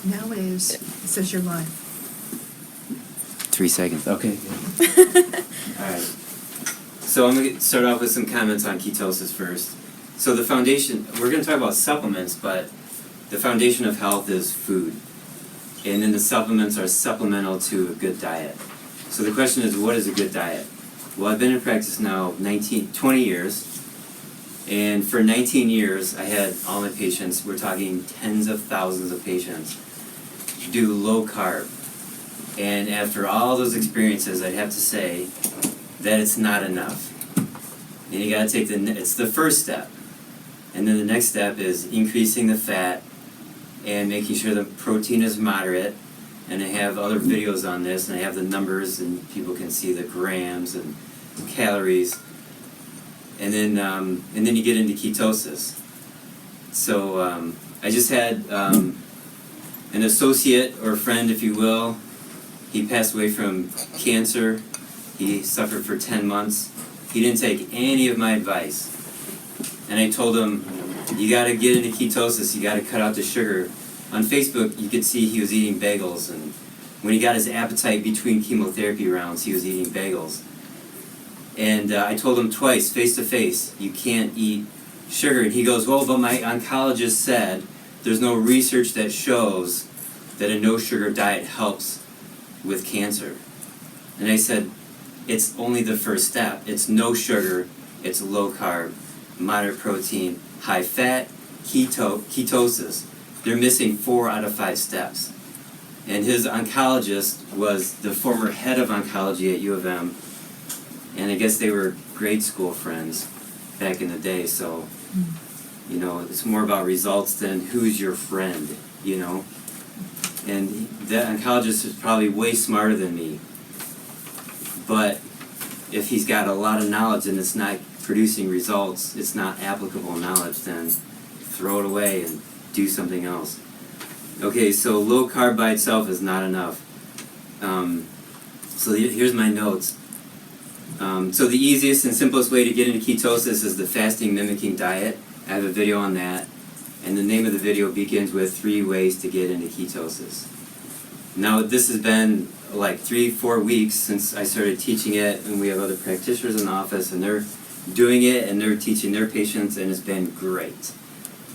Now it says you're live. 3 seconds. Okay. All right. So I'm going to start off with some comments on ketosis first. So the foundation, we're going to talk about supplements, but the foundation of health is food. And then the supplements are supplemental to a good diet. So the question is, what is a good diet? Well, I've been in practice now 20 years. And for 19 years, I had all my patients, we're talking tens of thousands of patients, do low carb. And after all those experiences, I'd have to say that it's not enough. And you gotta take it's the first step. And then the next step is increasing the fat and making sure the protein is moderate. And I have other videos on this, and I have the numbers, and people can see the grams and calories. And then you get into ketosis. So I just had an associate or friend, if you will. He passed away from cancer. He suffered for 10 months. He didn't take any of my advice. And I told him, you got to get into ketosis. You got to cut out the sugar. On Facebook, you could see he was eating bagels. And when he got his appetite between chemotherapy rounds, he was eating bagels. And I told him twice, face to face, you can't eat sugar. And he goes, well, but my oncologist said there's no research that shows that a no-sugar diet helps with cancer. And I said, it's only the first step. It's no sugar, it's low carb, moderate protein, high fat, ketosis. They're missing 4 out of 5 steps. And his oncologist was the former head of oncology at U of M. And I guess they were grade school friends back in the day, so, you know, it's more about results than who's your friend, you know. And that oncologist is probably way smarter than me. But if he's got a lot of knowledge and it's not producing results, it's not applicable knowledge, then throw it away and do something else. Okay, so low carb by itself is not enough. So here's my notes. So the easiest and simplest way to get into ketosis is the fasting mimicking diet. I have a video on that. And the name of the video begins with 3 ways to get into ketosis. Now this has been like 3-4 weeks since I started teaching it, and we have other practitioners in the office, and they're doing it and they're teaching their patients, and it's been great.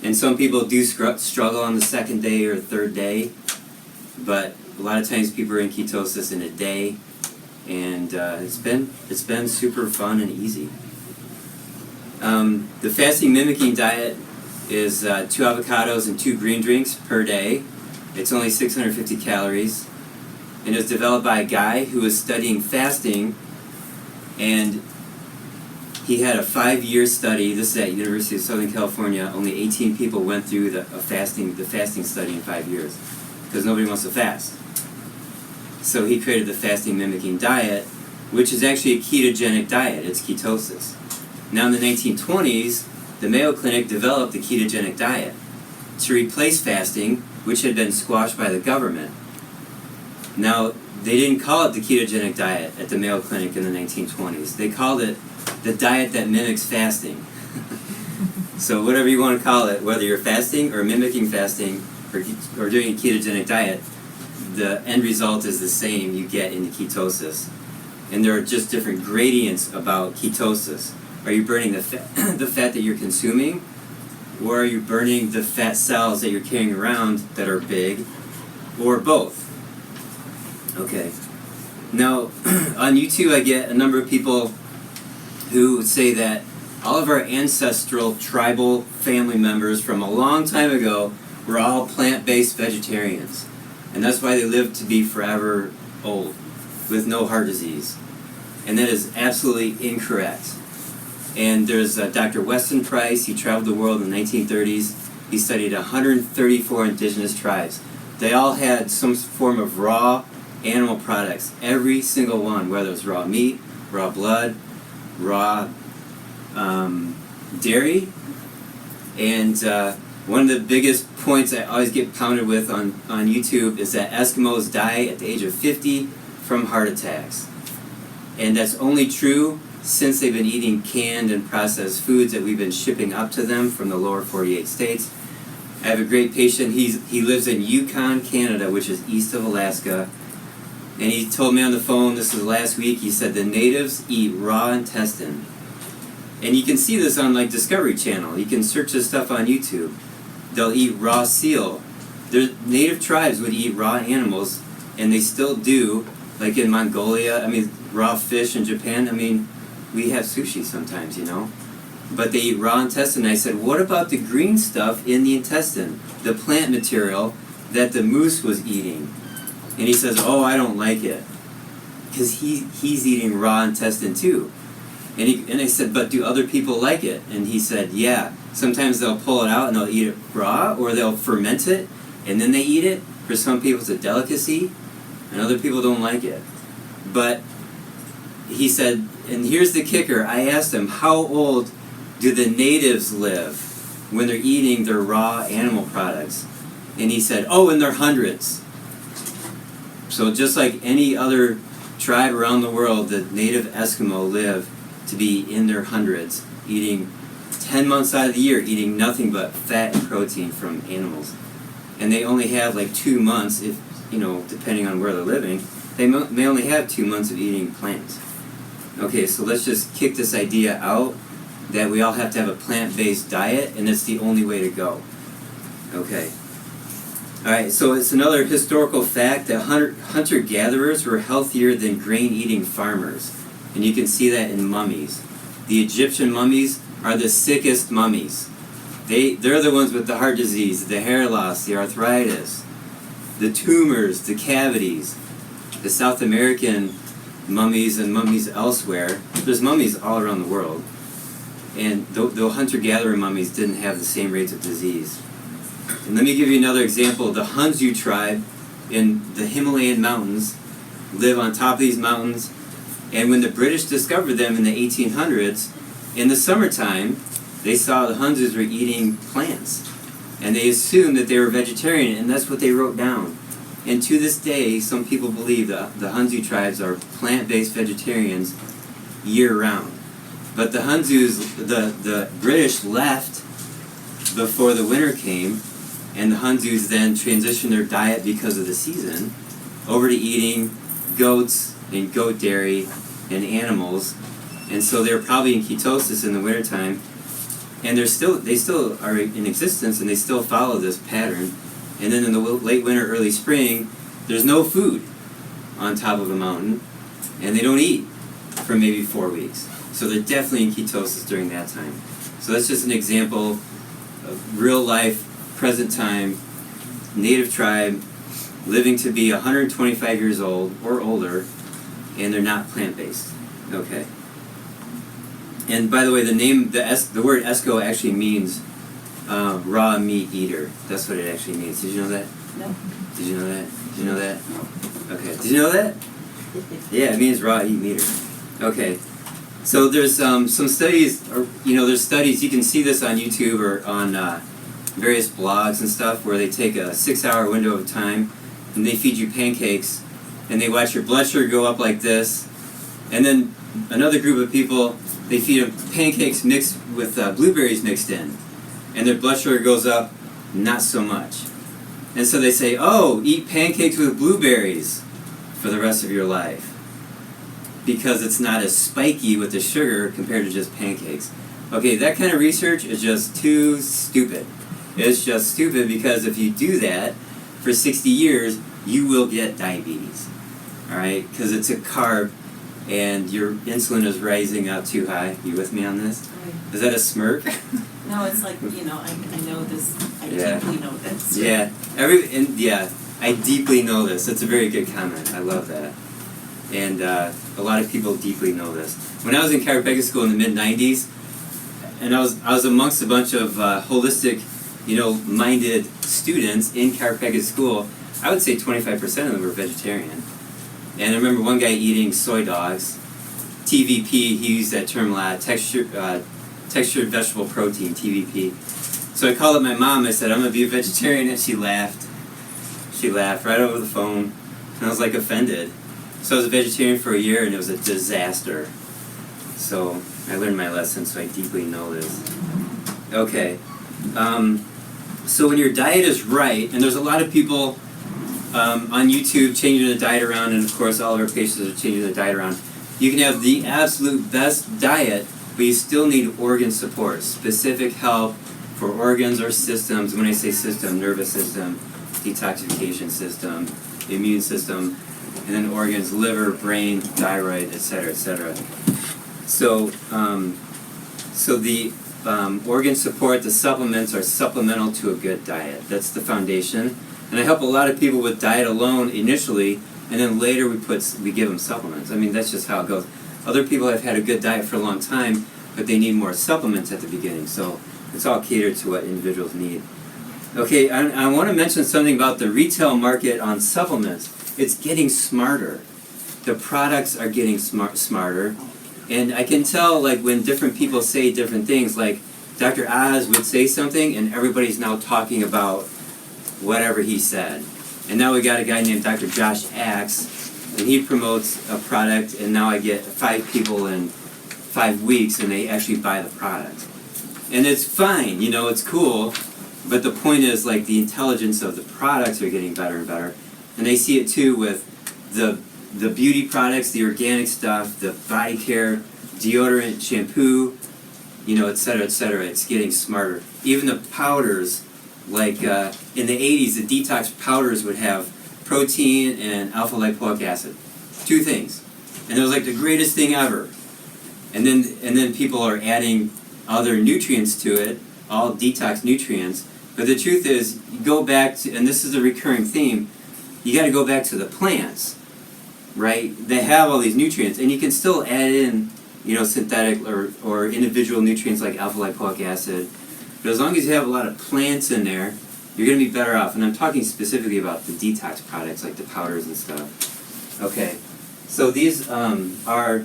And some people do struggle on the 2nd day or 3rd day, but a lot of times people are in ketosis in a day, and it's been super fun and easy. The fasting mimicking diet is 2 avocados and 2 green drinks per day. It's only 650 calories, and it was developed by a guy who was studying fasting, and he had a 5-year study. This is at University of Southern California. Only 18 people went through the fasting study in 5 years, because nobody wants to fast. So he created the fasting mimicking diet, which is actually a ketogenic diet. It's ketosis. Now in the 1920s, the Mayo Clinic developed the ketogenic diet to replace fasting, which had been squashed by the government. Now, they didn't call it the ketogenic diet at the Mayo Clinic in the 1920s. They called it the diet that mimics fasting. So whatever you want to call it, whether you're fasting or mimicking fasting or doing a ketogenic diet, the end result is the same. You get into ketosis. And there are just different gradients about ketosis. Are you burning the fat that you're consuming? Or are you burning the fat cells that you're carrying around that are big? Or both? Okay. Now, on YouTube I get a number of people who say that all of our ancestral tribal family members from a long time ago were all plant-based vegetarians. And that's why they lived to be forever old, with no heart disease. And that is absolutely incorrect. And there's Dr. Weston Price. He traveled the world in the 1930s. He studied 134 indigenous tribes. They all had some form of raw animal products. Every single one, whether it was raw meat, raw blood, raw dairy. And one of the biggest points I always get pounded with on YouTube is that Eskimos die at the age of 50 from heart attacks. And that's only true since they've been eating canned and processed foods that we've been shipping up to them from the lower 48 states I have a great patient. He lives in Yukon, Canada, which is east of Alaska. And he told me on the phone, this was last week, he said the natives eat raw intestine. And you can see this on like Discovery Channel. You can search this stuff on YouTube. They'll eat raw seal. Their native tribes would eat raw animals, and they still do, like in Mongolia, raw fish in Japan. We have sushi sometimes, But they eat raw intestine. I said, what about the green stuff in the intestine? The plant material that the moose was eating? And he says, oh, I don't like it. Because he's eating raw intestine too. And I said, but do other people like it? And he said, yeah. Sometimes they'll pull it out and they'll eat it raw, or they'll ferment it, and then they eat it. For some people it's a delicacy, and other people don't like it. But he said, and here's the kicker, I asked him, how old do the natives live when they're eating their raw animal products? And he said, oh, in their hundreds. So just like any other tribe around the world, the native Eskimo live to be in their hundreds, eating 10 months out of the year, eating nothing but fat and protein from animals. And they only have like 2 months, if depending on where they're living, they may only have 2 months of eating plants. Okay, so let's just kick this idea out that we all have to have a plant-based diet, and it's the only way to go. Okay. Alright, so it's another historical fact that hunter-gatherers were healthier than grain-eating farmers. And you can see that in mummies. The Egyptian mummies are the sickest mummies. They're the ones with the heart disease, the hair loss, the arthritis, the tumors, the cavities. The South American mummies and mummies elsewhere, there's mummies all around the world. And the hunter-gatherer mummies didn't have the same rates of disease. And let me give you another example. The Hunzu tribe in the Himalayan mountains live on top of these mountains. And when the British discovered them in the 1800s, in the summertime, they saw the Hunzus were eating plants. And they assumed that they were vegetarian, and that's what they wrote down. And to this day, some people believe that the Hunzu tribes are plant-based vegetarians year-round. But the Hunzus, the British left before the winter came, and the Hunzus then transitioned their diet because of the season over to eating goats and goat dairy and animals. And so they're probably in ketosis in the wintertime. And they still are in existence, and they still follow this pattern. And then in the late winter, early spring, there's no food on top of a mountain, and they don't eat for maybe 4 weeks. So they're definitely in ketosis during that time. So that's just an example of real life, present time, native tribe, living to be 125 years old or older, and they're not plant-based. Okay. And by the way, the word Esco actually means raw meat eater. That's what it actually means. Did you know that? No. Did you know that? Did you know that? Okay. Did you know that? Yeah, it means raw meat eater. Okay. So there's some studies, there's studies, you can see this on YouTube or on various blogs and stuff, where they take a 6-hour window of time and they feed you pancakes and they watch your blood sugar go up like this. And then another group of people, they feed them pancakes mixed with blueberries mixed in, and their blood sugar goes up not so much. And so they say, oh, eat pancakes with blueberries for the rest of your life, because it's not as spiky with the sugar compared to just pancakes. Okay, that kind of research is just too stupid. It's just stupid, because if you do that for 60 years, you will get diabetes. Alright? Because it's a carb, and your insulin is rising up too high. You with me on this? Right. Is that a smirk? No, it's like, I know this, I deeply know this. Yeah, I deeply know this. That's a very good comment. I love that. And a lot of people deeply know this. When I was in chiropractic school in the mid-90s, and I was amongst a bunch of holistic, minded students in chiropractic school, I would say 25% of them were vegetarian. And I remember one guy eating soy dogs. TVP, he used that term a lot, textured vegetable protein, TVP. So I called up my mom, I said, I'm going to be a vegetarian, and she laughed. She laughed right over the phone, and I was like offended. So I was a vegetarian for a year, and it was a disaster. So I learned my lesson, so I deeply know this. Okay. So when your diet is right, and there's a lot of people on YouTube changing the diet around, and of course all of our patients are changing the diet around. You can have the absolute best diet, but you still need organ support, specific help for organs or systems. When I say system, nervous system, detoxification system, immune system, and then organs, liver, brain, thyroid, etc., etc. So, the organ support, the supplements are supplemental to a good diet. That's the foundation. And I help a lot of people with diet alone initially, and then later we give them supplements. I mean, that's just how it goes. Other people have had a good diet for a long time, but they need more supplements at the beginning. So it's all catered to what individuals need. Okay, I want to mention something about the retail market on supplements. It's getting smarter. The products are getting smarter. And I can tell, like, when different people say different things, like Dr. Oz would say something, and everybody's now talking about whatever he said. And now we got a guy named Dr. Josh Axe, and he promotes a product, and now I get 5 people in 5 weeks, and they actually buy the product. And it's fine, you know, it's cool, but the point is, like, the intelligence of the products are getting better and better. And they see it too with the beauty products, the organic stuff, the body care, deodorant, shampoo, you know, etc., etc. It's getting smarter. Even the powders, like in the 80s, the detox powders would have protein and alpha lipoic acid. 2 things. And it was like the greatest thing ever. And then people are adding other nutrients to it, all detox nutrients. But the truth is, you go back to, and this is a recurring theme, you got to go back to the plants, right? They have all these nutrients, and you can still add in, you know, synthetic or individual nutrients like alpha lipoic acid. But as long as you have a lot of plants in there, you're going to be better off. And I'm talking specifically about the detox products like the powders and stuff. Okay, so these are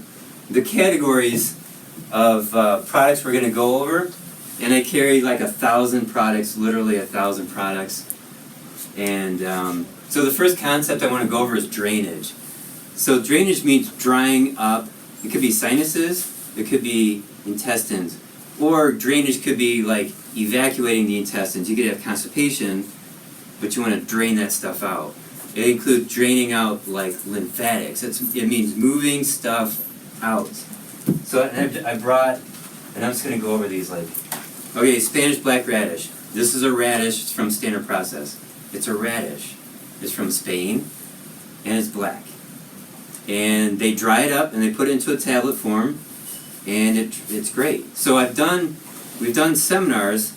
the categories of products we're going to go over. And I carry like 1,000 products, literally 1,000 products. And so the first concept I want to go over is drainage. So drainage means drying up. It could be sinuses, it could be intestines, or drainage could be like evacuating the intestines. You could have constipation, but you want to drain that stuff out. It includes draining out like lymphatics. It means moving stuff out. So I brought, and I'm just going to go over these like, okay, Spanish black radish. This is a radish. It's from Standard Process. It's a radish. It's from Spain, and it's black. And they dry it up and they put it into a tablet form, and it's great. So we've done seminars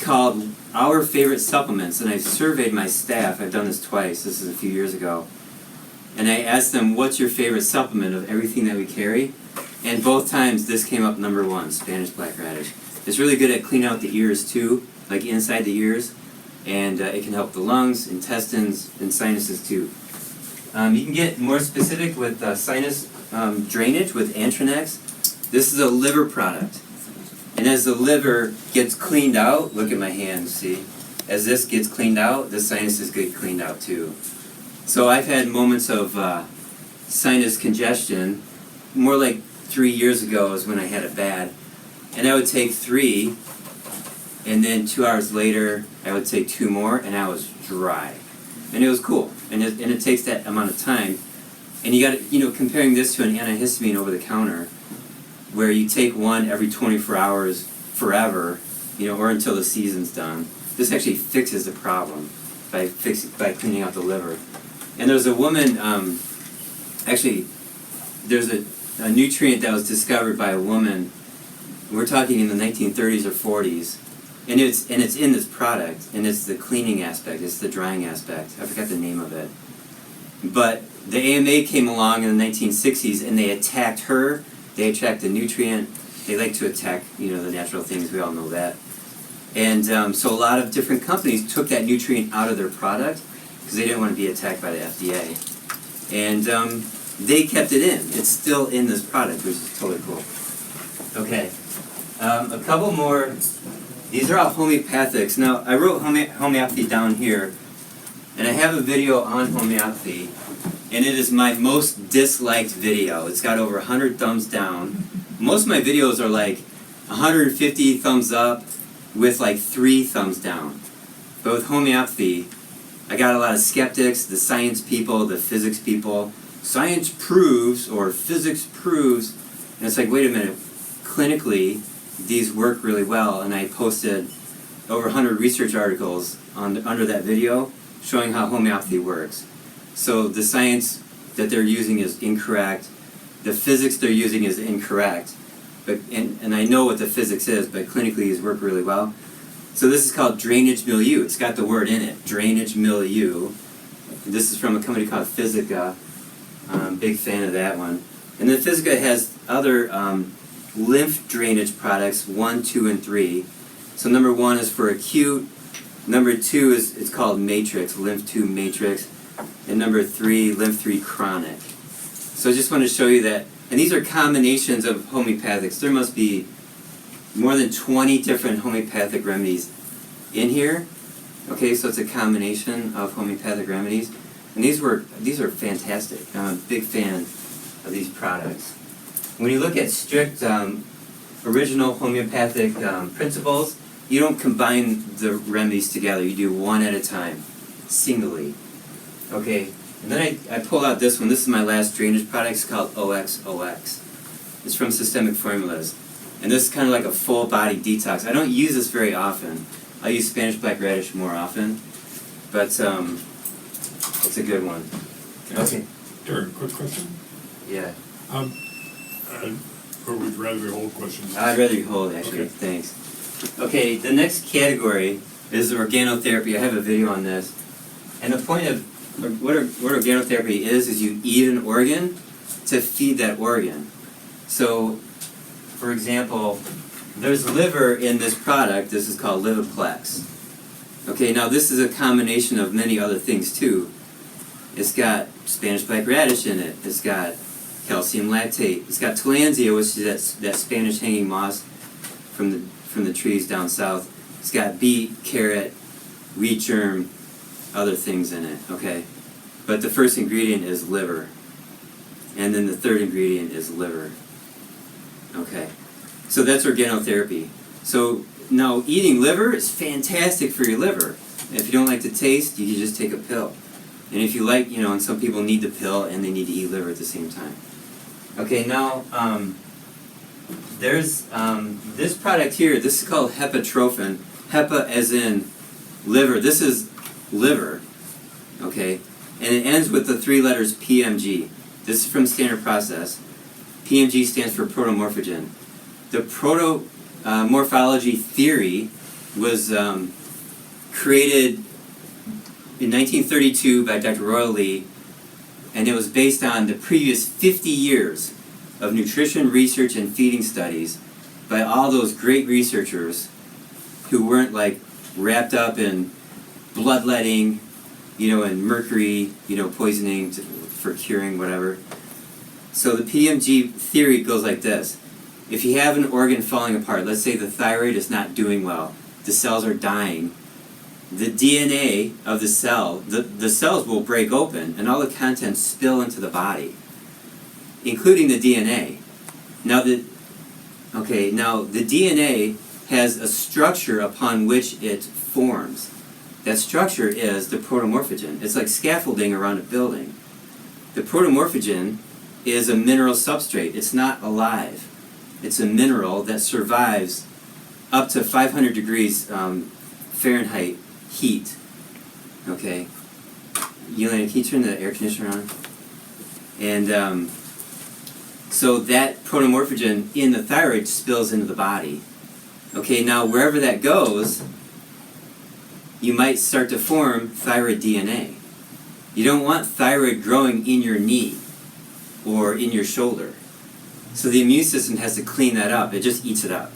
called Our Favorite Supplements, and I've surveyed my staff. I've done this twice. This is a few years ago. And I asked them, what's your favorite supplement of everything that we carry? And both times this came up number 1, Spanish black radish. It's really good at cleaning out the ears too, like inside the ears, and it can help the lungs, intestines, and sinuses too. You can get more specific with sinus drainage with Antranex. This is a liver product. And as the liver gets cleaned out, look at my hands, see? As this gets cleaned out, the sinuses get cleaned out too. So I've had moments of sinus congestion, more like 3 years ago is when I had it bad. And I would take 3, and then 2 hours later, I would take 2 more, and I was dry. And it was cool. And it takes that amount of time. And you got to, you know, comparing this to an antihistamine over the counter, where you take one every 24 hours forever, you know, or until the season's done. This actually fixes the problem by cleaning out the liver. And there's a woman, actually, there's a nutrient that was discovered by a woman. We're talking in the 1930s or 40s. And it's in this product, and it's the cleaning aspect, it's the drying aspect. I forgot the name of it. But the AMA came along in the 1960s, and they attacked her. They attacked the nutrient. They like to attack, you know, the natural things. We all know that. And so a lot of different companies took that nutrient out of their product because they didn't want to be attacked by the FDA. And they kept it in. It's still in this product, which is totally cool. Okay. A couple more. These are all homeopathics. Now, I wrote homeopathy down here, and I have a video on homeopathy, and it is my most disliked video. It's got over 100 thumbs down. Most of my videos are like 150 thumbs up with like 3 thumbs down. But with homeopathy, I got a lot of skeptics, the science people, the physics people. Science proves, or physics proves, and it's like, wait a minute, clinically, these work really well, and I posted over 100 research articles under that video showing how homeopathy works. So the science that they're using is incorrect, the physics they're using is incorrect, and I know what the physics is, but clinically these work really well. So this is called drainage milieu. It's got the word in it, drainage milieu. This is from a company called Physica. Big fan of that one. And then Physica has other lymph drainage products, 1, 2, and 3. So number 1 is for acute. Number 2 is it's called matrix, lymph 2 matrix. And number 3, lymph 3 chronic. So I just want to show you that. And these are combinations of homeopathics. There must be more than 20 different homeopathic remedies in here. Okay, so it's a combination of homeopathic remedies. And these are fantastic. I'm a big fan of these products. When you look at strict original homeopathic principles, you don't combine the remedies together. You do one at a time, singly. Okay, and then I pull out this one. This is my last drainage product. It's called OXOX. It's from Systemic Formulas. And this is kind of like a full body detox. I don't use this very often. I use Spanish black radish more often. But it's a good one. Okay. Darren, quick question. Yeah. Or would you rather we hold questions? I'd rather you hold, actually. Okay. Thanks. Okay, the next category is organotherapy. I have a video on this. And the point of what organotherapy is you eat an organ to feed that organ. So, for example, there's liver in this product. This is called Liviplex. Okay, now this is a combination of many other things too. It's got Spanish black radish in it. It's got calcium lactate. It's got tillandsia, which is that Spanish hanging moss from the trees down south. It's got beet, carrot, wheat germ, other things in it. Okay, but the first ingredient is liver, and then the third ingredient is liver. Okay, so that's organotherapy. So now eating liver is fantastic for your liver. If you don't like the taste, you can just take a pill. And if you like, and some people need the pill and they need to eat liver at the same time. Okay, now there's this product here. This is called hepatrophin. Hepa as in liver. This is liver. Okay, and it ends with the 3 letters PMG. This is from Standard Process. PMG stands for protomorphogen. The protomorphology theory was created in 1932 by Dr. Royal Lee, and it was based on the previous 50 years of nutrition research and feeding studies by all those great researchers who weren't like wrapped up in bloodletting, and mercury, poisoning for curing whatever. So the PMG theory goes like this. If you have an organ falling apart, let's say the thyroid is not doing well, the cells are dying, the DNA of the cell, the cells will break open and all the contents spill into the body, including the DNA. Now the DNA has a structure upon which it forms. That structure is the protomorphogen. It's like scaffolding around a building. The protomorphogen is a mineral substrate. It's not alive. It's a mineral that survives up to 500 degrees Fahrenheit heat. Okay. Elena, can you turn the air conditioner on? And so that protomorphogen in the thyroid spills into the body. Okay, now wherever that goes, you might start to form thyroid DNA. You don't want thyroid growing in your knee or in your shoulder. So the immune system has to clean that up. It just eats it up.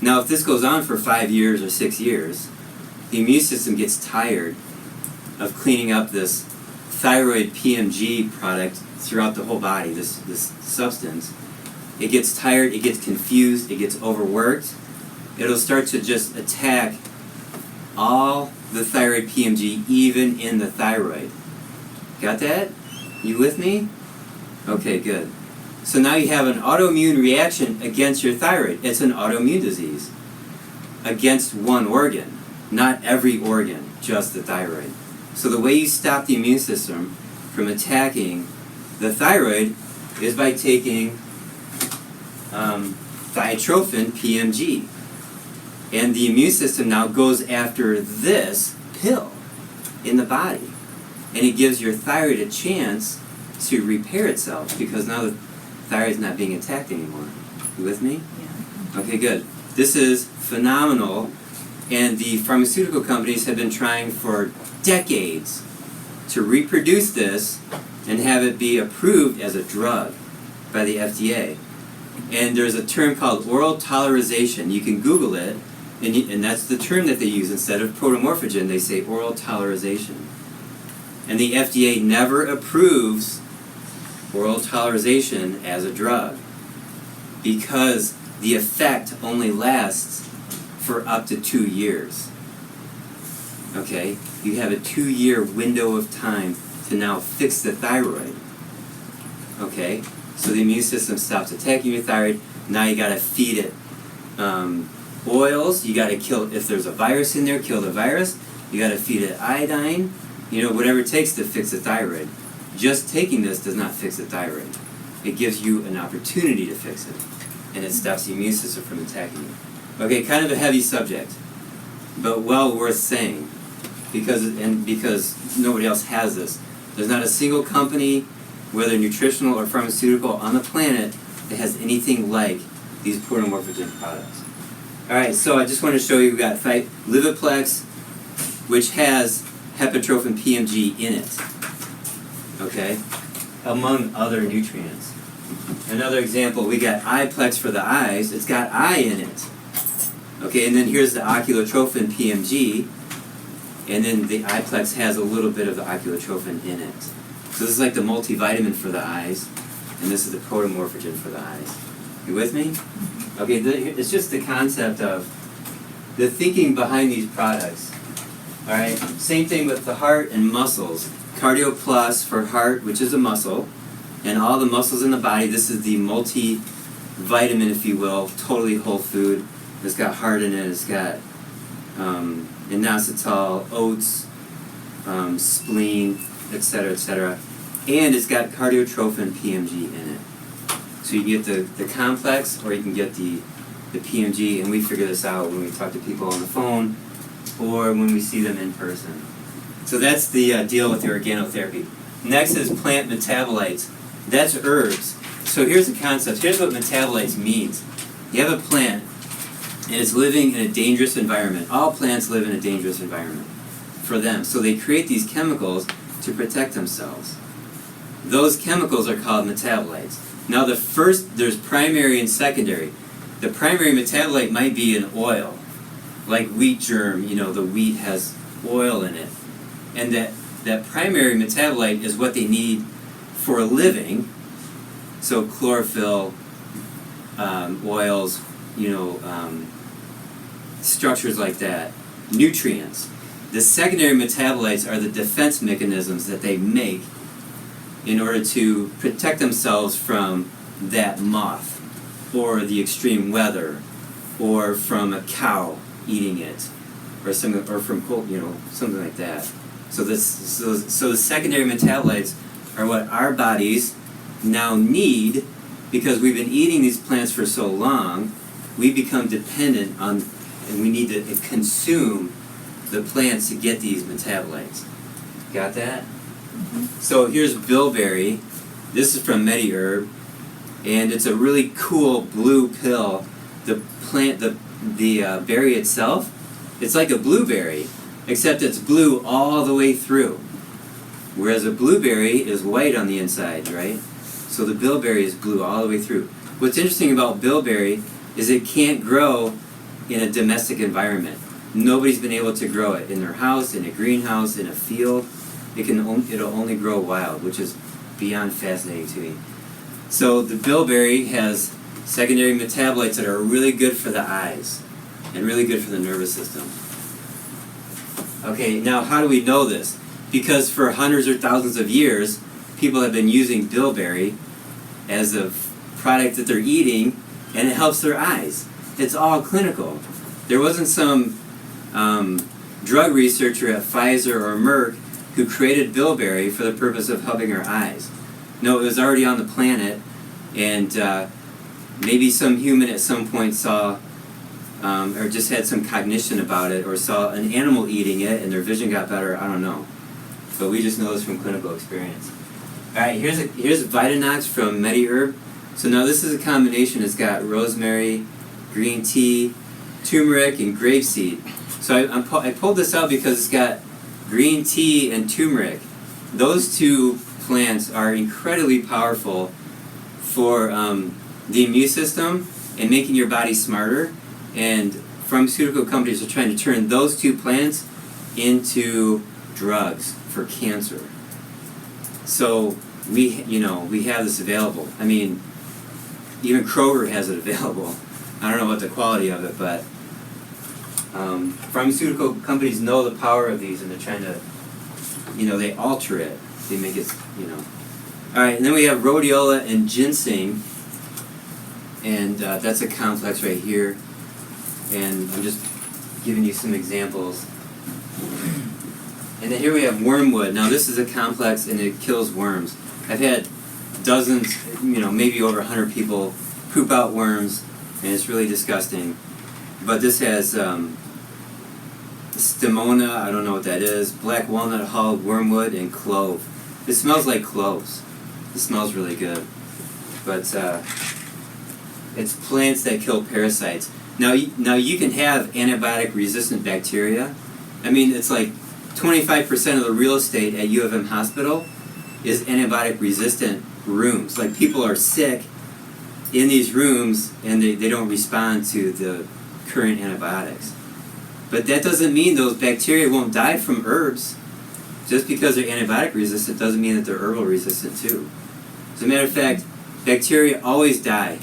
Now if this goes on for 5 years or 6 years, the immune system gets tired of cleaning up this thyroid PMG product throughout the whole body, this substance. It gets tired, it gets confused, it gets overworked. It'll start to just attack all the thyroid PMG, even in the thyroid. Got that? You with me? Okay, good. So now you have an autoimmune reaction against your thyroid. It's an autoimmune disease against one organ. not every organ, just the thyroid. So the way you stop the immune system from attacking the thyroid is by taking thiotrophin PMG. And the immune system now goes after this pill in the body. And it gives your thyroid a chance to repair itself because now the thyroid's not being attacked anymore. You with me? Yeah. Okay, good. This is phenomenal, and the pharmaceutical companies have been trying for decades to reproduce this and have it be approved as a drug by the FDA. And there's a term called oral tolerization. You can Google it, and that's the term that they use. Instead of protomorphogen, they say oral tolerization. And the FDA never approves oral tolerization as a drug because the effect only lasts for up to 2 years. Okay? You have a 2-year window of time to now fix the thyroid. Okay? So the immune system stops attacking your thyroid. Now you gotta feed it oils. You gotta kill, if there's a virus in there, kill the virus. You gotta feed it iodine. You know, whatever it takes to fix the thyroid. Just taking this does not fix the thyroid. It gives you an opportunity to fix it. And it stops the immune system from attacking you. Okay, kind of a heavy subject, but well worth saying. Because nobody else has this. There's not a single company, whether nutritional or pharmaceutical, on the planet that has anything like these protomorphogen products. Alright, so I just want to show you, we've got Liviplex, which has hepatrophin PMG in it. Okay? Among other nutrients. Another example, we got iPlex for the eyes. It's got eye in it. Okay, and then here's the oculotrophin PMG. And then the iPlex has a little bit of the oculotrophin in it. So this is like the multivitamin for the eyes, and this is the protomorphogen for the eyes. You with me? Okay, it's just the concept of the thinking behind these products. Alright, same thing with the heart and muscles. Cardio Plus for heart, which is a muscle, and all the muscles in the body. This is the multivitamin, if you will, totally whole food. It's got heart in it, it's got inositol, oats, spleen, etc., etc. And it's got cardiotrophin PMG in it. So you get the complex, or you can get the PMG, and we figure this out when we talk to people on the phone or when we see them in person. So that's the deal with the organotherapy. Next is plant metabolites. That's herbs. So here's the concept. Here's what metabolites means. You have a plant, and it's living in a dangerous environment. All plants live in a dangerous environment for them. So they create these chemicals to protect themselves. Those chemicals are called metabolites. Now there's primary and secondary. The primary metabolite might be an oil, like wheat germ. You know, the wheat has oil in it. And that primary metabolite is what they need for a living. So chlorophyll, oils, structures like that, nutrients. The secondary metabolites are the defense mechanisms that they make in order to protect themselves from that moth, or the extreme weather, or from a cow eating it, or from cold, something like that. So the secondary metabolites are what our bodies now need, because we've been eating these plants for so long. We become dependent on, and we need to consume the plants to get these metabolites. Got that? Mm-hmm. So here's bilberry. This is from MediHerb, and it's a really cool blue pill. The plant, the berry itself, it's like a blueberry, except it's blue all the way through. Whereas a blueberry is white on the inside, right? So the bilberry is blue all the way through. What's interesting about bilberry is it can't grow in a domestic environment. Nobody's been able to grow it in their house, in a greenhouse, in a field. It'll only grow wild, which is beyond fascinating to me. So the bilberry has secondary metabolites that are really good for the eyes and really good for the nervous system. Okay, now how do we know this? Because for hundreds or thousands of years, people have been using bilberry as a product that they're eating, and it helps their eyes. It's all clinical. There wasn't some drug researcher at Pfizer or Merck who created bilberry for the purpose of helping our eyes. No, it was already on the planet, and maybe some human at some point saw or just had some cognition about it, or saw an animal eating it and their vision got better. I don't know, but we just know this from clinical experience. All right, here's Vitanox from MediHerb. So now this is a combination. It's got rosemary, green tea, turmeric, and grapeseed. So I pulled this out because it's got green tea and turmeric. Those two plants are incredibly powerful for the immune system and making your body smarter. And pharmaceutical companies are trying to turn those two plants into drugs for cancer. So we have this available. I mean, even Kroger has it available. I don't know about the quality of it, but pharmaceutical companies know the power of these, and they're trying to, they alter it. They make it, All right, and then we have rhodiola and ginseng, and that's a complex right here. And I'm just giving you some examples. And then here we have wormwood. Now this is a complex, and it kills worms. I've had dozens, maybe over 100 people poop out worms, and it's really disgusting. But this has stemona, I don't know what that is, black walnut hull, wormwood, and clove. It smells like cloves. It smells really good. But it's plants that kill parasites. Now you can have antibiotic-resistant bacteria. I mean, it's like 25% of the real estate at U of M Hospital is antibiotic-resistant rooms. Like, people are sick in these rooms, and they don't respond to the current antibiotics. But that doesn't mean those bacteria won't die from herbs. Just because they're antibiotic-resistant doesn't mean that they're herbal-resistant too. As a matter of fact, bacteria always die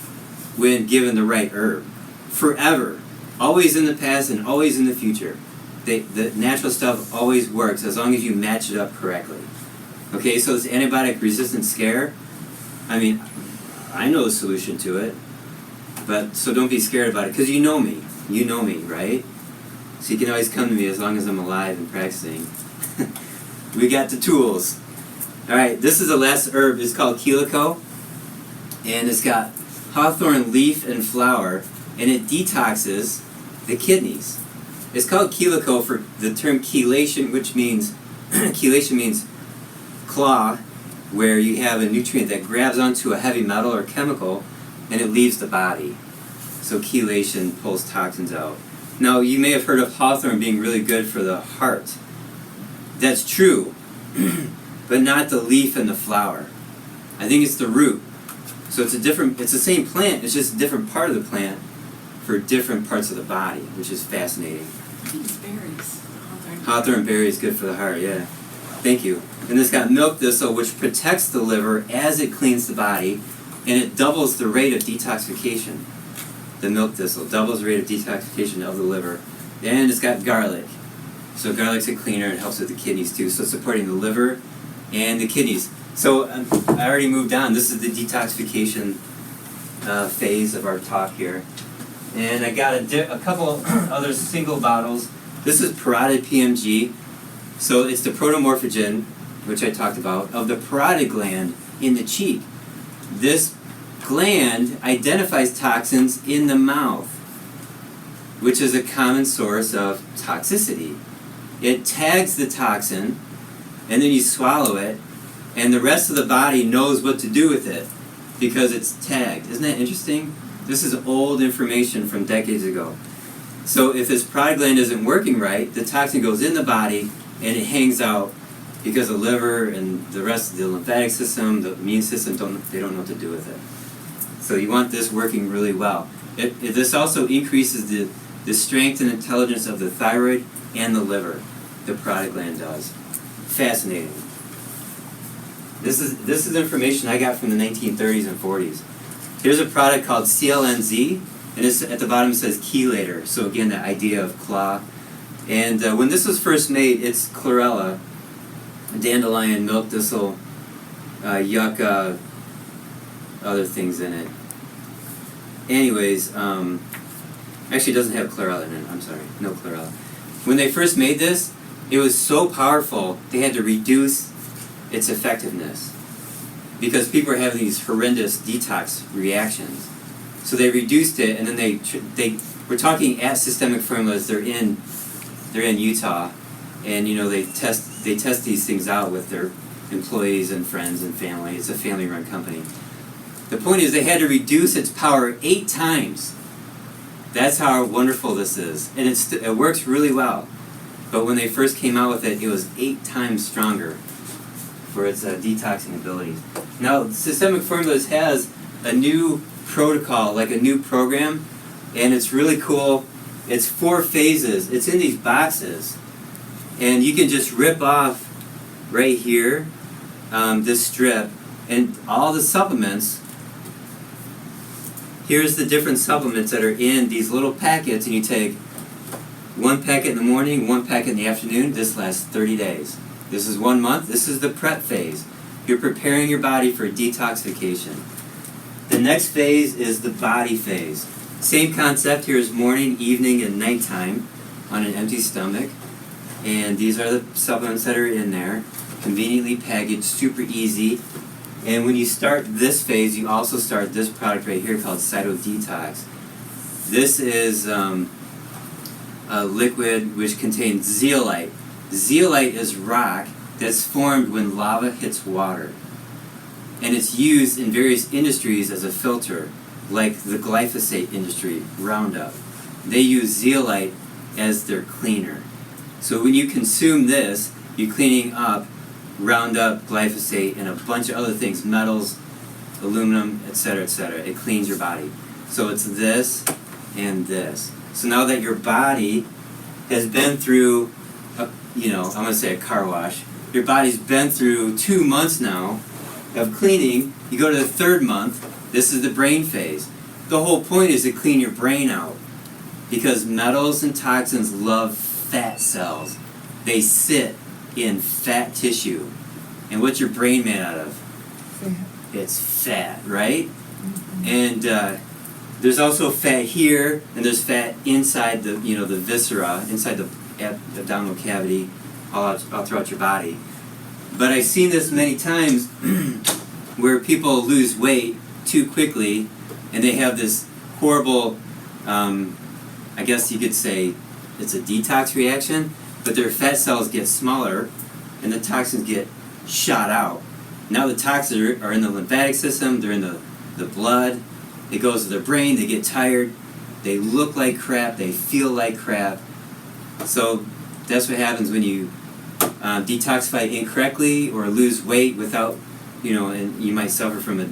when given the right herb. Forever. Always in the past and always in the future. The natural stuff always works as long as you match it up correctly. Okay, so this antibiotic-resistant scare, I mean, I know the solution to it, but so don't be scared about it, because you know me. You know me, right? So you can always come to me as long as I'm alive and practicing. We got the tools. Alright, this is the last herb. It's called chilico, and it's got hawthorn leaf and flower, and it detoxes the kidneys. It's called chilico for the term chelation, which means chelation means claw, where you have a nutrient that grabs onto a heavy metal or chemical and it leaves the body. So chelation pulls toxins out. Now, you may have heard of hawthorn being really good for the heart. That's true, but not the leaf and the flower. I think it's the root. So it's the same plant, it's just a different part of the plant for different parts of the body, which is fascinating. I think it's berries. Hawthorn berry is good for the heart, yeah. Thank you. And it's got milk thistle, which protects the liver as it cleans the body, and it doubles the rate of detoxification. The milk thistle doubles the rate of detoxification of the liver. And it's got garlic. So garlic's a cleaner, and it helps with the kidneys too. So it's supporting the liver and the kidneys. So I already moved on. This is the detoxification phase of our talk here. And I got a couple other single bottles. This is parotid PMG. So it's the protomorphogen, which I talked about, of the parotid gland in the cheek. This gland identifies toxins in the mouth, which is a common source of toxicity. It tags the toxin, and then you swallow it, and the rest of the body knows what to do with it because it's tagged. Isn't that interesting? This is old information from decades ago. So if this parotid gland isn't working right, the toxin goes in the body and it hangs out because the liver and the rest of the lymphatic system, the immune system, they don't know what to do with it. So you want this working really well. This also increases the strength and intelligence of the thyroid and the liver. The parotid gland does. Fascinating. This is information I got from the 1930s and 40s. Here's a product called CLNZ, and it's, at the bottom it says chelator. So again, the idea of claw. And when this was first made, it's chlorella, dandelion, milk thistle, yucca, other things in it. Anyways, actually it doesn't have chlorella in it, I'm sorry, no chlorella. when they first made this, it was so powerful they had to reduce its effectiveness because people were having these horrendous detox reactions. So they reduced it, and then they were talking at Systemic Formulas. They're in Utah, and they test these things out with their employees and friends and family. It's a family-run company. The point is they had to reduce its power 8 times. That's how wonderful this is, and it works really well. But when they first came out with it, it was 8 times stronger for its detoxing abilities. Now, Systemic Formulas has a new protocol, like a new program, and it's really cool. It's 4 phases. It's in these boxes, and you can just rip off right here this strip, and all the supplements. Here's the different supplements that are in these little packets, and you take 1 packet in the morning, 1 packet in the afternoon. This lasts 30 days. This is 1 month. This is the prep phase. You're preparing your body for detoxification. The next phase is the body phase. Same concept. Here's morning, evening, and nighttime on an empty stomach. And these are the supplements that are in there. Conveniently packaged, super easy. And when you start this phase, you also start this product right here called Cyto Detox. This is a liquid which contains zeolite. Zeolite is rock that's formed when lava hits water. And it's used in various industries as a filter, like the glyphosate industry, Roundup. They use zeolite as their cleaner. So when you consume this, you're cleaning up Roundup, glyphosate, and a bunch of other things, metals, aluminum, etc., etc. It cleans your body. So it's this and this. So now that your body has been through, I'm going to say a car wash. Your body's been through 2 months now of cleaning. You go to the 3rd month. This is the brain phase. The whole point is to clean your brain out because metals and toxins love fat cells. They sit in fat tissue. And what's your brain made out of? Fat. It's fat, right? Mm-hmm. And there's also fat here, and there's fat inside the viscera, inside the abdominal cavity, all throughout your body. But I've seen this many times where people lose weight too quickly, and they have this horrible, I guess you could say it's a detox reaction, but their fat cells get smaller, and the toxins get shot out. Now the toxins are in the lymphatic system, they're in the blood, it goes to their brain, they get tired, they look like crap, they feel like crap. So that's what happens when you detoxify incorrectly or lose weight without, and you might suffer from a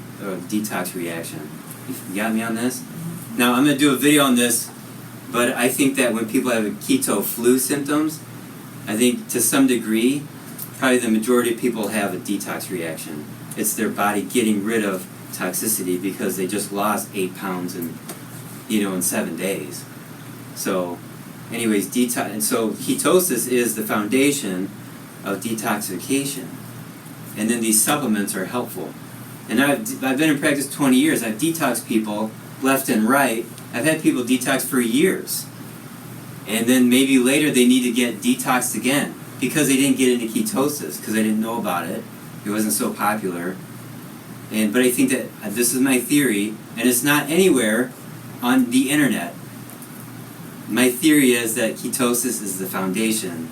detox reaction. You got me on this? Now I'm going to do a video on this, but I think that when people have keto flu symptoms, I think to some degree, probably the majority of people have a detox reaction. It's their body getting rid of toxicity because they just lost 8 pounds in 7 days. So anyways, and so ketosis is the foundation of detoxification. And then these supplements are helpful. And I've been in practice 20 years. I've detoxed people left and right. I've had people detox for years. And then maybe later they need to get detoxed again because they didn't get into ketosis, because they didn't know about it. It wasn't so popular. But I think that this is my theory, and it's not anywhere on the internet. My theory is that ketosis is the foundation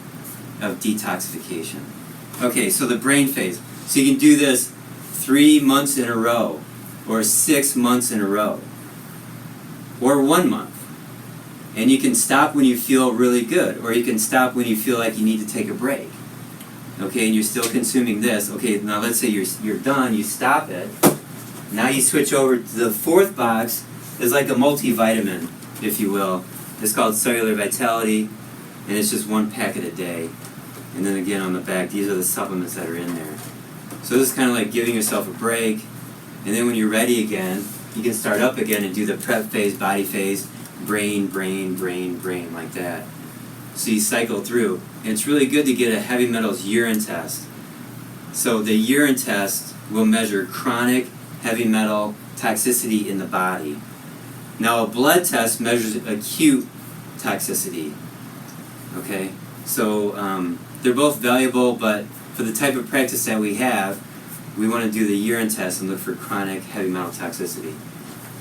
of detoxification. Okay, so the brain phase. So you can do this 3 months in a row, or 6 months in a row, or 1 month. And you can stop when you feel really good, or you can stop when you feel like you need to take a break. Okay, and you're still consuming this. Okay, now let's say you're done, you stop it. Now you switch over to the 4th box. Is like a multivitamin, if you will. It's called Cellular Vitality, and it's just 1 packet a day. And then again on the back, these are the supplements that are in there. So this is kind of like giving yourself a break, and then when you're ready again, you can start up again and do the prep phase, body phase, brain, like that. So you cycle through. And it's really good to get a heavy metals urine test. So the urine test will measure chronic heavy metal toxicity in the body. Now a blood test measures acute toxicity. Okay, so they're both valuable, but for the type of practice that we have, we want to do the urine test and look for chronic heavy metal toxicity.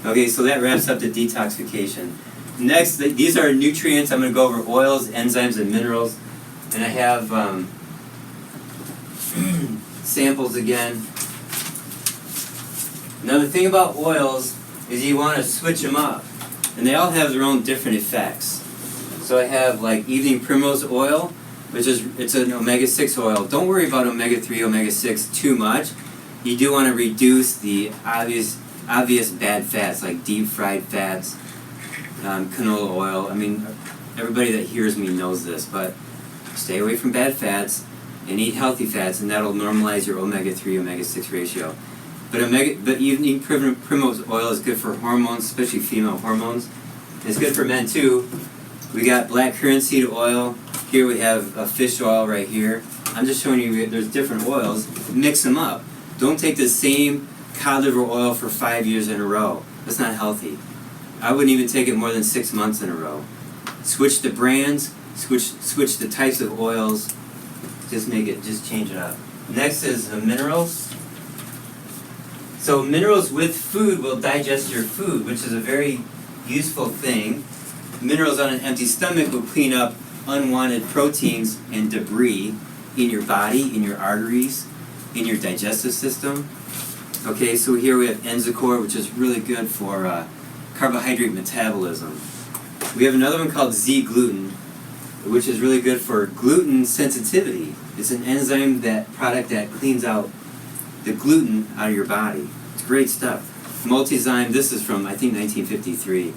Okay, so that wraps up the detoxification. Next, these are nutrients. I'm going to go over oils, enzymes, and minerals. And I have samples again. Now the thing about oils is you want to switch them up. And they all have their own different effects. So I have like evening primrose oil, which is, it's an omega-6 oil. Don't worry about omega-3, omega-6 too much. You do want to reduce the obvious bad fats like deep fried fats, canola oil. I mean, everybody that hears me knows this, but stay away from bad fats and eat healthy fats, and that'll normalize your omega-3, omega-6 ratio. But evening primrose oil is good for hormones, especially female hormones. It's good for men too. We got black currant seed oil. Here we have a fish oil right here. I'm just showing you there's different oils. Mix them up. Don't take the same cod liver oil for 5 years in a row. That's not healthy. I wouldn't even take it more than 6 months in a row. Switch the brands, switch the types of oils. Just change it up. Next is the minerals. So minerals with food will digest your food, which is a very useful thing. Minerals on an empty stomach will clean up unwanted proteins and debris in your body, in your arteries, in your digestive system. Okay, so here we have Enzicor, which is really good for carbohydrate metabolism. We have another one called Z-gluten, which is really good for gluten sensitivity. It's an enzyme product that cleans out the gluten out of your body. It's great stuff. Multizyme, this is from I think 1953.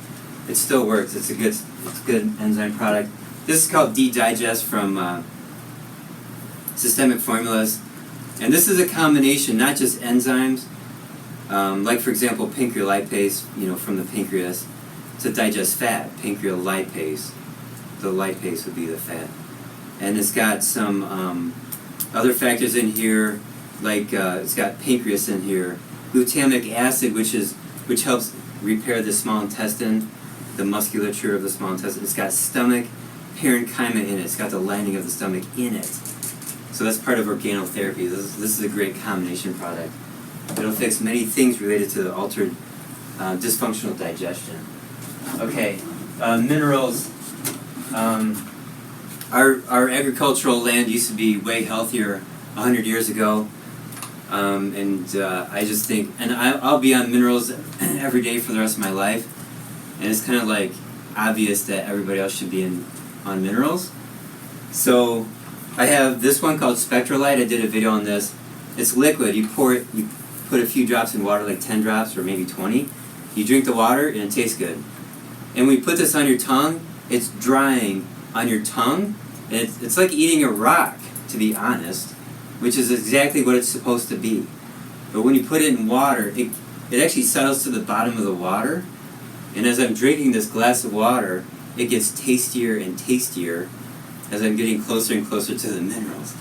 It still works. It's a good enzyme product. This is called D-digest from Systemic Formulas. And this is a combination, not just enzymes, like for example pancreolipase, from the pancreas, to digest fat, pancreolipase. The lipase would be the fat. And it's got some other factors in here, like it's got pancreas in here, glutamic acid, which helps repair the small intestine, the musculature of the small intestine. It's got stomach parenchyma in it. It's got the lining of the stomach in it. So that's part of organotherapy. This is a great combination product. It'll fix many things related to the altered dysfunctional digestion. Okay, minerals. Our agricultural land used to be way healthier 100 years ago. I just think, and I'll be on minerals every day for the rest of my life. And it's kind of like obvious that everybody else should be on minerals. So I have this one called Spectralite. I did a video on this. It's liquid. You pour it, you put a few drops in water, like 10 drops or maybe 20. You drink the water and it tastes good. And when you put this on your tongue, it's drying on your tongue. And it's like eating a rock, to be honest, which is exactly what it's supposed to be. But when you put it in water, it actually settles to the bottom of the water. And as I'm drinking this glass of water, it gets tastier and tastier as I'm getting closer and closer to the minerals.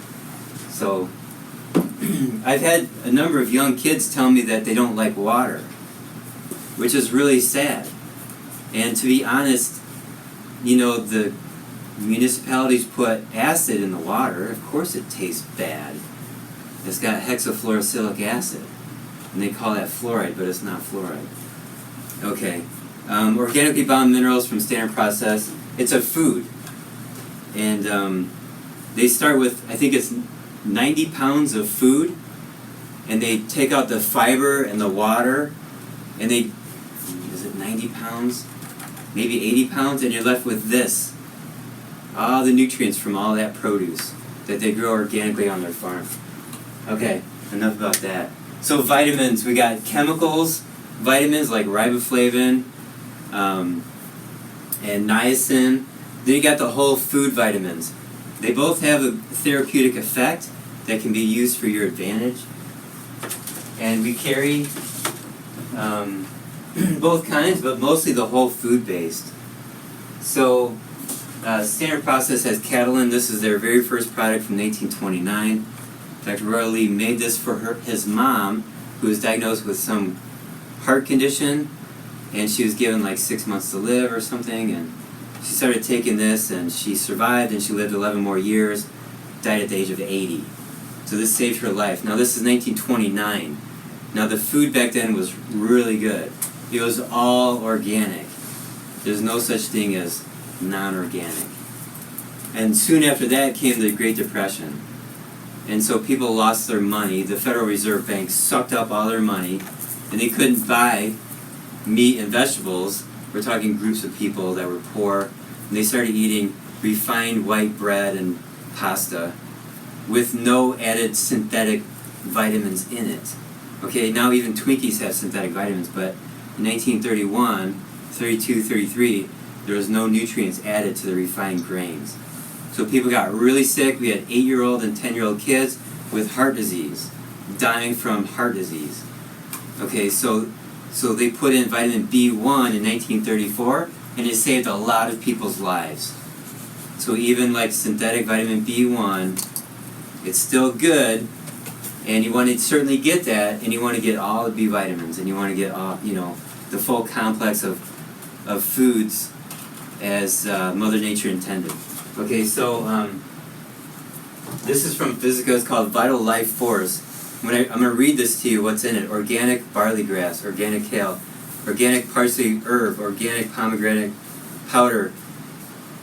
So I've had a number of young kids tell me that they don't like water, which is really sad. And to be honest, the municipalities put acid in the water. Of course it tastes bad. It's got hexafluorosilicic acid, and they call that fluoride, but it's not fluoride. Okay. Organically bound minerals from Standard Process. It's a food. And they start with, I think it's 90 pounds of food, and they take out the fiber and the water, and is it 90 pounds? Maybe 80 pounds, and you're left with this. All the nutrients from all that produce that they grow organically on their farm. Okay, enough about that. So vitamins, we got chemicals, vitamins like riboflavin, and niacin. Then you got the whole food vitamins. They both have a therapeutic effect that can be used for your advantage. And we carry both kinds, but mostly the whole food based. So Standard Process has Catalin. This is their very first product from 1829. Dr. Roy Lee made this for his mom, who was diagnosed with some heart condition, and she was given like 6 months to live or something, and She started taking this, and she survived, and she lived 11 more years, died at the age of 80. So this saved her life. Now this is 1929. Now the food back then was really good. It was all organic. There's no such thing as non-organic. And soon after that came the Great Depression. And so people lost their money. The Federal Reserve Bank sucked up all their money, and they couldn't buy meat and vegetables. We're talking groups of people that were poor, and they started eating refined white bread and pasta with no added synthetic vitamins in it. Okay, now even Twinkies have synthetic vitamins, but in 1931, 32, 33, there was no nutrients added to the refined grains. So people got really sick. We had 8-year-old and 10-year-old kids with heart disease, dying from heart disease. Okay, so they put in vitamin B1 in 1934, and it saved a lot of people's lives. So even like synthetic vitamin B1, it's still good, and you want to certainly get that, and you want to get all the B vitamins, and you want to get all, the full complex of foods as Mother Nature intended. Okay, so this is from Physica. It's called Vital Life Force. I'm going to read this to you, what's in it. Organic barley grass, organic kale, organic parsley herb, organic pomegranate powder,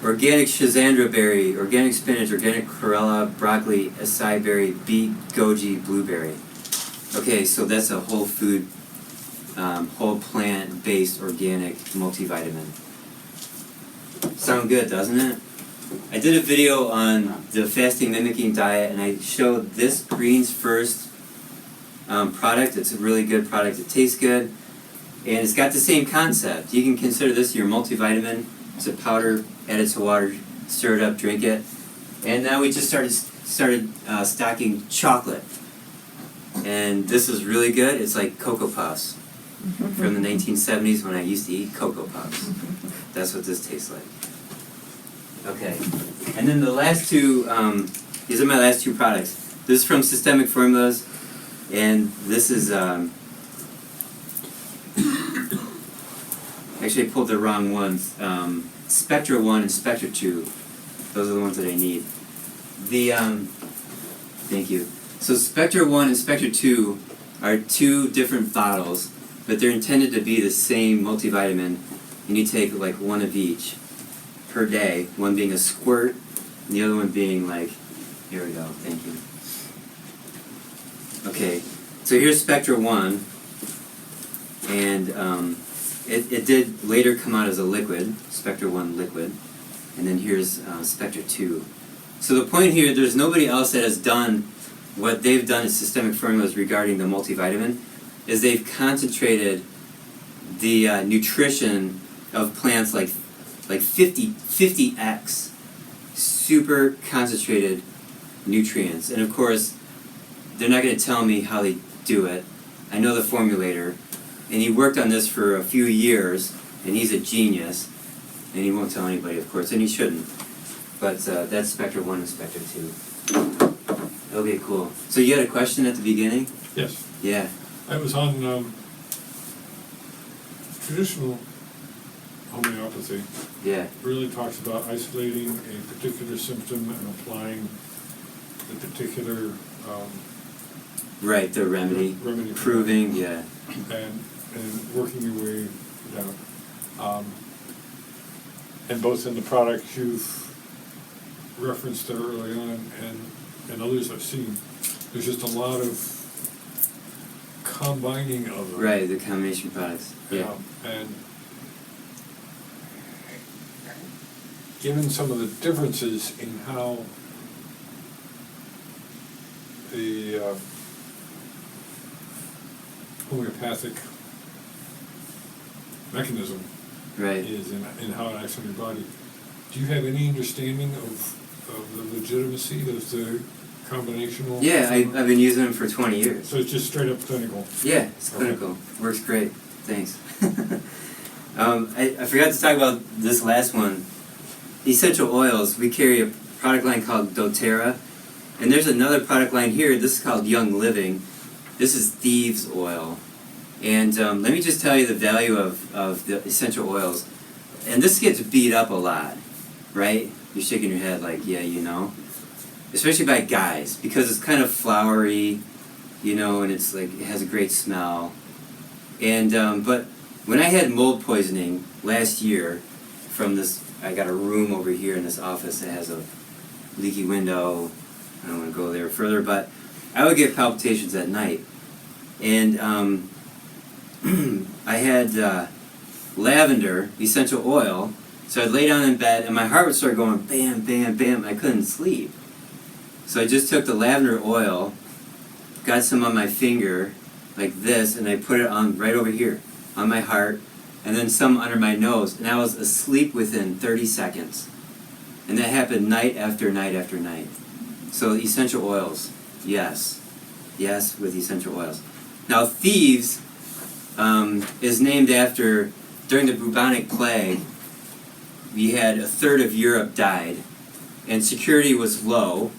organic schizandra berry, organic spinach, organic chlorella, broccoli, acai berry, beet, goji, blueberry. Okay, so that's a whole food, whole plant-based organic multivitamin. Sound good, doesn't it? I did a video on the fasting mimicking diet, and I showed this Greens First product. It's a really good product. It tastes good, and it's got the same concept. You can consider this your multivitamin. It's a powder, add it to water, stir it up, drink it. And now we just started stocking chocolate, and this is really good. It's like Cocoa Puffs from the 1970s when I used to eat Cocoa Puffs. That's what this tastes like. Okay, and then the last two, these are my last two products. This is from Systemic Formulas, and this is, actually I pulled the wrong ones. Spectra 1 and Spectra 2, those are the ones that I need. Thank you. So Spectra 1 and Spectra 2 are two different bottles, but they're intended to be the same multivitamin, and you take like one of each per day, one being a squirt, and the other one being like, here we go, thank you. Okay, so here's Spectra 1, and it did later come out as a liquid, Spectra 1 liquid, and then here's Spectra 2. So the point here, there's nobody else that has done what they've done at Systemic Formulas regarding the multivitamin, is they've concentrated the nutrition of plants like 50x super concentrated nutrients. And of course, they're not going to tell me how they do it. I know the formulator, and he worked on this for a few years, and he's a genius, and he won't tell anybody, of course, and he shouldn't. But that's Spectra 1 and Spectra 2. Okay, cool. So you had a question at the beginning? Yes. Yeah. I was on traditional homeopathy. Yeah. Really talks about isolating a particular symptom and applying the particular Right, the remedy. remedy. Proving, yeah. And working your way down. And both in the products you've referenced there early on and others I've seen, there's just a lot of combining of them. Right, the combination products. Yeah. And given some of the differences in how the homeopathic mechanism Right. is in how it acts on your body, do you have any understanding of the legitimacy of the combinational? Yeah, I've been using them for 20 years. So it's just straight up clinical? Yeah, it's clinical. Works great. Thanks. I forgot to talk about this last one. Essential oils. We carry a product line called doTERRA, and there's another product line here. This is called Young Living. This is thieves oil. And let me just tell you the value of the essential oils. and this gets beat up a lot, right? You're shaking your head like, yeah, you know. Especially by guys, because it's kind of flowery, you know, and it's like, it has a great smell. And, but when I had mold poisoning last year from this, I got a room over here in this office that has a leaky window. I don't want to go there further, but I would get palpitations at night. And I had lavender, essential oil, so I'd lay down in bed and my heart would start going bam, bam, bam. I couldn't sleep. So I just took the lavender oil, got some on my finger, like this, and I put it on right over here, on my heart, and then some under my nose, and I was asleep within 30 seconds. And that happened night after night after night. So essential oils, yes. Yes, with essential oils. Now thieves is named after, during the bubonic plague, we had a third of Europe died, and security was low,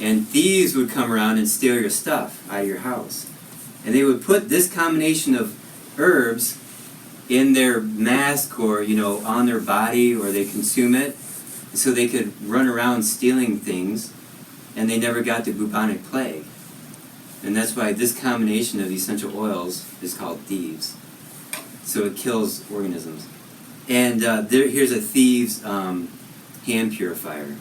and thieves would come around and steal your stuff out of your house. And they would put this combination of herbs in their mask or, you know, on their body, or they consume it, so they could run around stealing things, and they never got the bubonic plague. And that's why this combination of essential oils is called thieves. So it kills organisms. And here's a thieves hand purifier.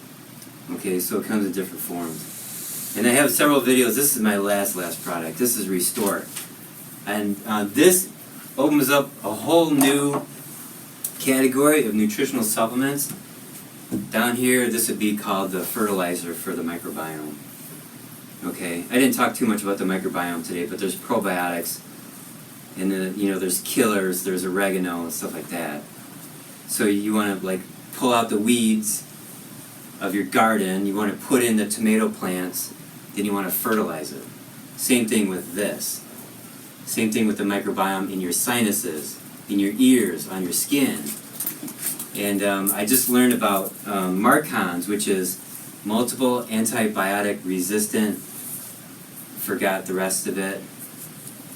Okay, so it comes in different forms. And I have several videos. This is my last product. This is Restore. And this opens up a whole new category of nutritional supplements. Down here, this would be called the fertilizer for the microbiome. Okay, I didn't talk too much about the microbiome today, but there's probiotics, and then, you know, there's killers, there's oregano and stuff like that. So you want to like pull out the weeds of your garden, you want to put in the tomato plants, then you want to fertilize it. Same thing with this. Same thing with the microbiome in your sinuses, in your ears, on your skin. And I just learned about Marcons, which is multiple antibiotic resistant, forgot the rest of it,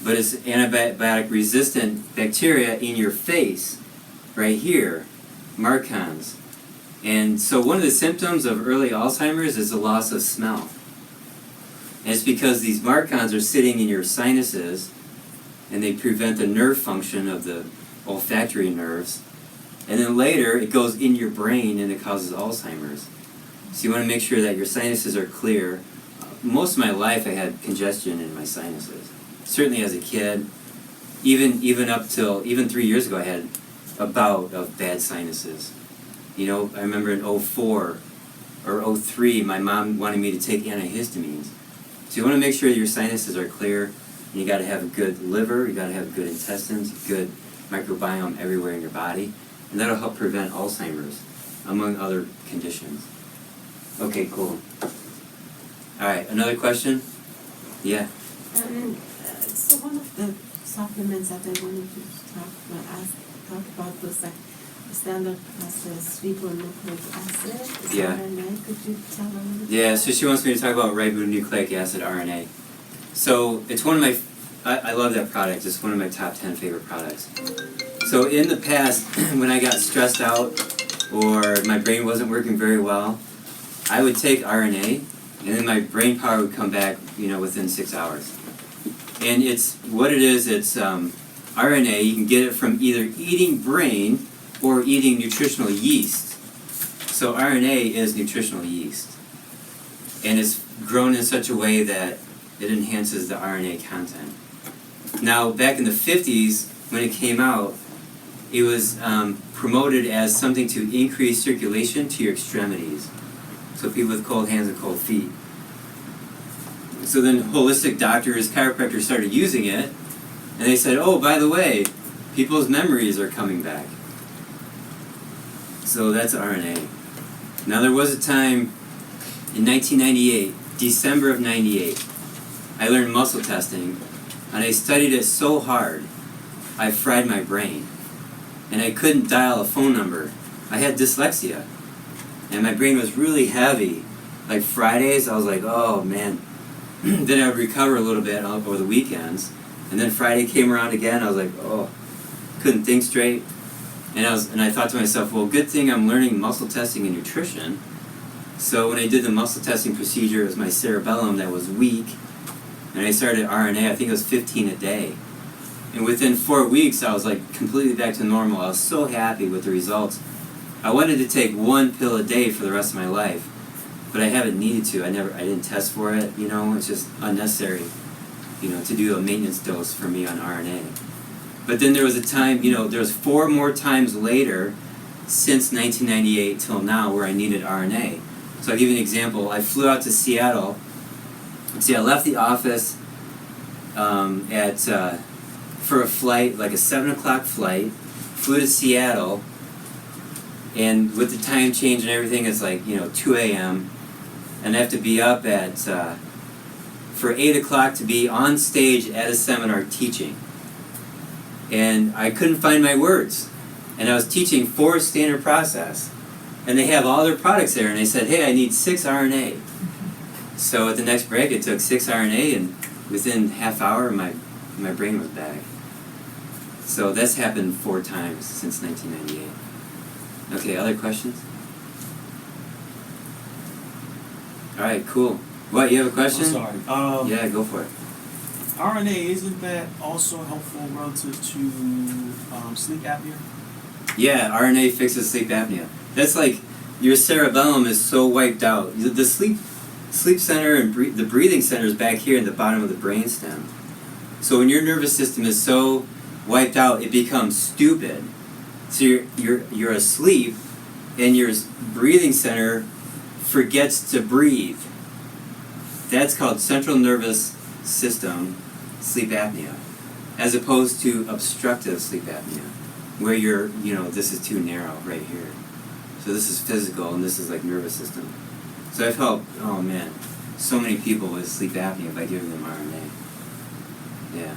but it's antibiotic resistant bacteria in your face, right here, Marcons. And so one of the symptoms of early Alzheimer's is a loss of smell. And it's because these Marcons are sitting in your sinuses, and they prevent the nerve function of the olfactory nerves. And then later, it goes in your brain and it causes Alzheimer's. So you want to make sure that your sinuses are clear. Most of my life, I had congestion in my sinuses. Certainly as a kid, even up till, even 3 years ago, I had a bout of bad sinuses. You know, I remember in 04 or 03, my mom wanted me to take antihistamines. So you want to make sure your sinuses are clear, and you got to have a good liver, you got to have good intestines, good microbiome everywhere in your body, and that'll help prevent Alzheimer's, among other conditions. Okay, cool. All right, another question? Yeah. So one of the supplements that I wanted to talk about was like the standard process ribonucleic acid. Is Yeah. RNA. Could you tell a little bit? Yeah, so she wants me to talk about ribonucleic acid, RNA. So it's one of my, I love that product. It's one of my top 10 favorite products. So in the past, when I got stressed out or my brain wasn't working very well, I would take RNA, and then my brain power would come back, you know, within 6 hours. And it's, what it is, it's RNA, you can get it from either eating brain or eating nutritional yeast. So RNA is nutritional yeast. And it's grown in such a way that it enhances the RNA content. Now, back in the 50s, when it came out, it was promoted as something to increase circulation to your extremities. So people with cold hands and cold feet. So then holistic doctors, chiropractors started using it, and they said, oh, by the way, people's memories are coming back. So that's RNA. Now there was a time in 1998, December of 98, I learned muscle testing, and I studied it so hard, I fried my brain. And I couldn't dial a phone number. I had dyslexia. And my brain was really heavy. Like Fridays, I was like, oh man. Then I would recover a little bit over the weekends. And then Friday came around again, I was like, oh, couldn't think straight. And I thought to myself, well, good thing I'm learning muscle testing and nutrition. So when I did the muscle testing procedure, it was my cerebellum that was weak, and I started RNA. I think it was 15 a day. And within 4 weeks, I was like completely back to normal. I was so happy with the results. I wanted to take 1 pill a day for the rest of my life, but I haven't needed to. I didn't test for it, you know, it's just unnecessary, you know, to do a maintenance dose for me on RNA. But then there was a time, you know, there was 4 more times later since 1998 till now where I needed RNA. So I'll give you an example. I flew out to Seattle. See, I left the office for a flight, like a 7 o'clock flight, flew to Seattle, and with the time change and everything, it's like, you know, 2 a.m., and I have to be up at, for 8 o'clock to be on stage at a seminar teaching. And I couldn't find my words. And I was teaching 4 standard process. And they have all their products there, and they said, hey, I need 6 RNA. So at the next break, I took 6 RNA, and within half hour, my brain was back. So that's happened 4 times since 1998. Okay, other questions? All right, cool. What, you have a question? I'm sorry. Yeah, go for it. RNA, isn't that also helpful relative to sleep apnea? Yeah, RNA fixes sleep apnea. That's like your cerebellum is so wiped out. The sleep center and the breathing center is back here at the bottom of the brainstem. So when your nervous system is so wiped out, it becomes stupid. So you're asleep, and your breathing center forgets to breathe. That's called central nervous system sleep apnea, as opposed to obstructive sleep apnea, where this is too narrow right here. So this is physical, and this is like nervous system. So I've helped, oh man, so many people with sleep apnea by giving them RNA. Yeah.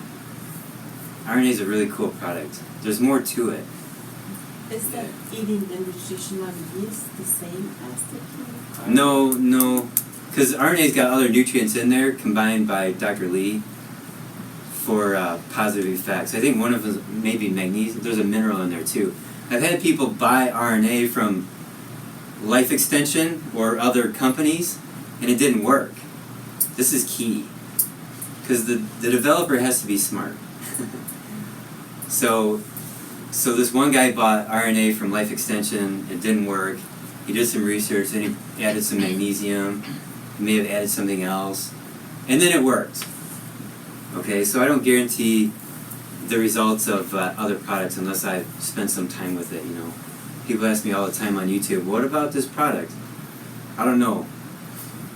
RNA is a really cool product. There's more to it. Is that eating the nutritional yeast the same as the No, because RNA's got other nutrients in there combined by Dr. Lee for positive effects. I think one of them may be magnesium. There's a mineral in there too. I've had people buy RNA from Life Extension or other companies, and it didn't work. This is key, because the developer has to be smart. So this one guy bought RNA from Life Extension, it didn't work. He did some research, then he added some magnesium, he may have added something else, and then it worked. Okay, so I don't guarantee the results of other products unless I spend some time with it, you know. People ask me all the time on YouTube, what about this product? I don't know.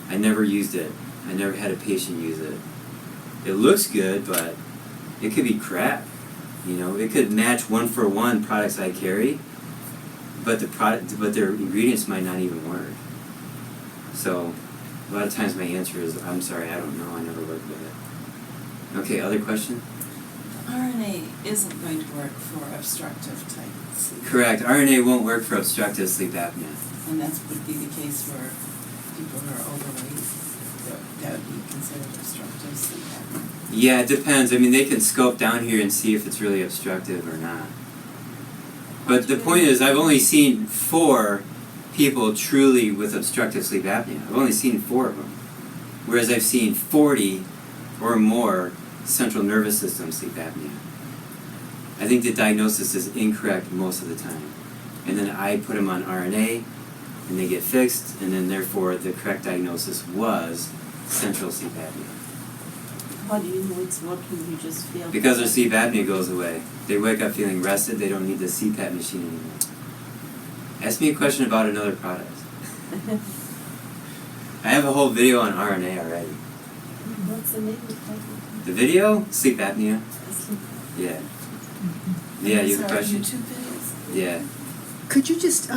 I never used it. I never had a patient use it. It looks good, but it could be crap. You know, it could match 1-for-1 products I carry, but their ingredients might not even work. So a lot of times my answer is, I'm sorry, I don't know, I never worked with it. Okay, other question? RNA isn't going to work for obstructive type sleep. Correct. RNA won't work for obstructive sleep apnea. And that would be the case for people who are overweight. That would be considered obstructive sleep apnea. Yeah, it depends. I mean, they can scope down here and see if it's really obstructive or not. But the point is, I've only seen 4 people truly with obstructive sleep apnea. I've only seen 4 of them. Whereas I've seen 40 or more central nervous system sleep apnea. I think the diagnosis is incorrect most of the time. And then I put them on RNA, and they get fixed, and then therefore the correct diagnosis was central sleep apnea. How do you know it's working? You just feel... Because their sleep apnea goes away. They wake up feeling rested, they don't need the CPAP machine anymore. Ask me a question about another product. I have a whole video on RNA already. What's the name of it? The video? Sleep apnea. Yeah. Yeah, you have a question? YouTube videos? Yeah. Could you just,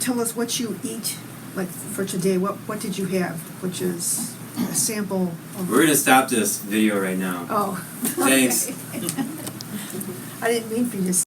tell us what you eat, like for today? What did you have? Which is a sample of... We're gonna stop this video right now. Oh. Thanks. Okay. I didn't mean for you to